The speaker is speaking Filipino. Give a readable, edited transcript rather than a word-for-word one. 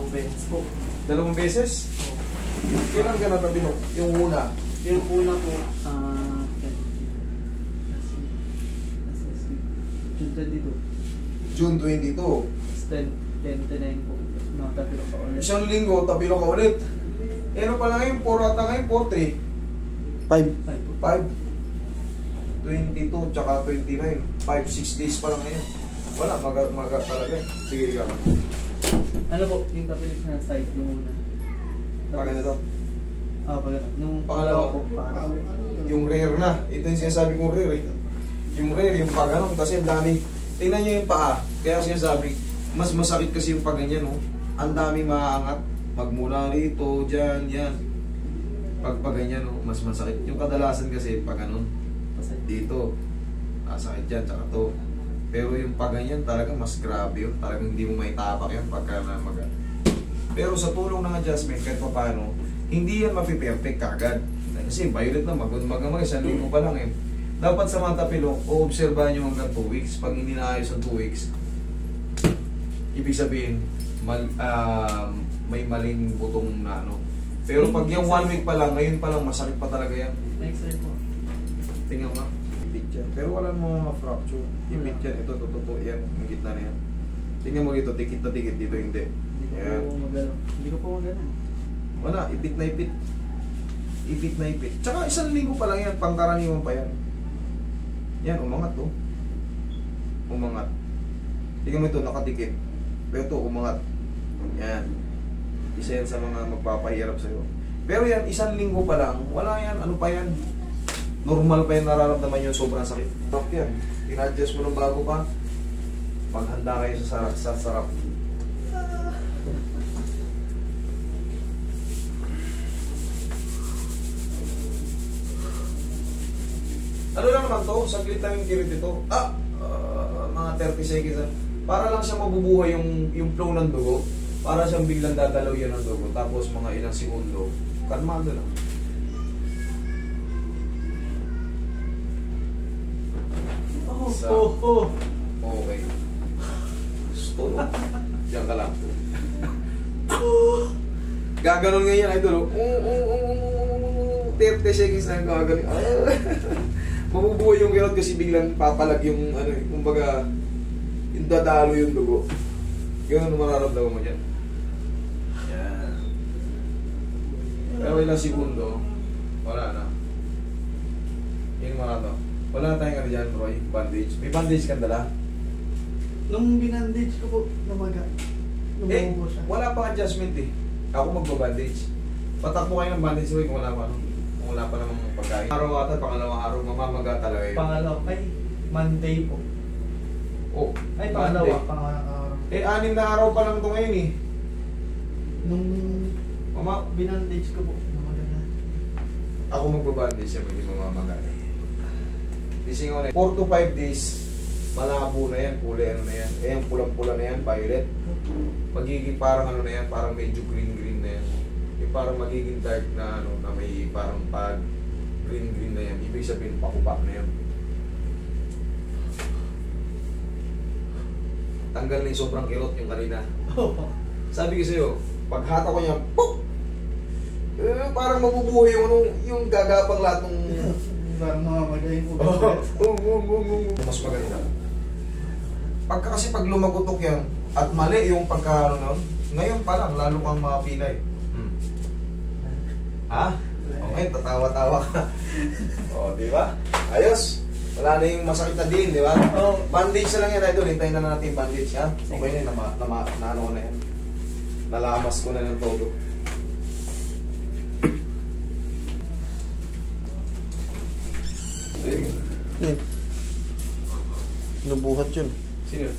Dalawang beses po. Dalawang beses? Kailan ka natabino? Yung una? Yung una po, June 22. June 22. 10 po. Nakatapilo pa ulit. Isang linggo, tapilo ka ulit. Eh, ano pala ngayon? 4 ata ngayon? 4, 3? 5 po. 5. 22, tsaka 29. 5, 6 days pa lang ngayon. Wala, maga talaga. Sige, ikaw. Ano po, yung kapilis na side, yung una. Pag ano to? Pag ano. Nung Pangalawa po, yung rare na. Ito yung sinasabi kong rare eh. Yung rare, yung pag ano, kasi ang dami. Tingnan nyo yung paa. Kaya sinasabi, mas masakit kasi yung pag ganyan, no? Ang dami maaangat. Magmula rito, dyan, yan. Pag ganyan, no? Mas masakit. Yung kadalasan kasi, pag ano, dito, sakit dyan, tsaka to. Pero yung pag ganyan, talaga mas grabe yun. Talagang hindi mo may tapak yan pagka na Pero sa tulong ng adjustment, kahit pa paano, hindi yan mapiperfect kagad. Kasi violet na, mag-mag isang linggo pa lang eh. Dapat sa mga tapilok, o-obserbahan nyo hanggang 2 weeks. Pag hindi naayos ang 2 weeks, ibig sabihin, may maling butong na ano. Pero pag yung 1 week pa lang, ngayon pa lang, masakit pa talaga yan. Next time po. Tingnan mo. Ibit yan. Pero wala mo mga fracture. Ibit yan. Ito, totoo yan. Yung gitna na yan. Tingnan mo dito, dikit na dikit. Dito hindi. Hindi ko po magano. Wala, ibit na ibit. Ibit na ibit. Tsaka isang linggo pa lang yan. Pangkaraniwan pa yan. Yan, umangat to. Umangat. Tingnan mo ito, nakadikit. Pero ito, umangat. Yan. Isa yan sa mga magpapahirap sa'yo. Pero yan, isang linggo pa lang. Wala yan. Ano pa yan? Normal pa yan nararamdaman yung sobrang sakit. Sarap yan. In-adjust mo ng bago pa. Maghanda kayo sa sarap. Ano lang naman to? Saglit lang yung kirit ito. Mga 30 seconds. Para lang siya mabubuhay yung flow ng dugo. Para siyang biglang dadalaw yan ng dugo. Tapos mga ilang segundo. Kalmado lang. Okay. Gusto no? Diyan ka lang. Gaganon ngayon, idol. 30 seconds lang gaganon. Mabubuhay yung kirot kasi biglang papalag yung ano, kumbaga yung dadalo yung dugo. Ganun mararamdaman mo dyan. Yan. Pero ilang segundo, wala na. Yun mga to. Wala na tayong ano dyan, Roy. Bandage. May bandage kang dala? Nung binandage ko po, namaga. Namaga siya. Wala pang adjustment eh. Ako magbabandage. Patakbo kayo ng bandage, Roy, kung wala pa ano. Kung wala pa namang pagkain. Araw ata, pangalawang araw, mamamaga talaga yun. Pangalawa, ay, Monday po. Oh, Ay, pangalawang araw. 6 na araw pa lang ito ngayon eh. Nung binandage ko po, namaga na. Ako magbabandage siya, hindi mamamaga. Gising ako na 4 to 5 days, malabo na yan, kulay ano na yan. Eh, yung pulang-pula na yan, violet. Magiging parang ano na yan, parang medyo green-green na yan. Yung parang magiging dark na ano, na may parang pag green-green na yan. Ibig sabihin, pakupak na yan. Tanggal na yung sobrang kirot yung kanina. Sabi ko sa'yo, pag hata ko niya, pop! Parang mabubuhay yung gagapang lahat ng... Parang mamamagayin po. Mas maganda. Pagka kasi pag lumagutok yan, at mali yung pagka ano, ngayon pa lang, lalo kang makapilay. Ha? Okay, tatawa-tawa ka. O, di ba? Ayos. Wala na yung masakit na din, di ba? Bandage na lang yan, idol. Hintayin na natin yung bandage, ha? Okay na yun, na-ano ko na yan. Nalamas ko na ng todo. Nabuhat yun. Sino?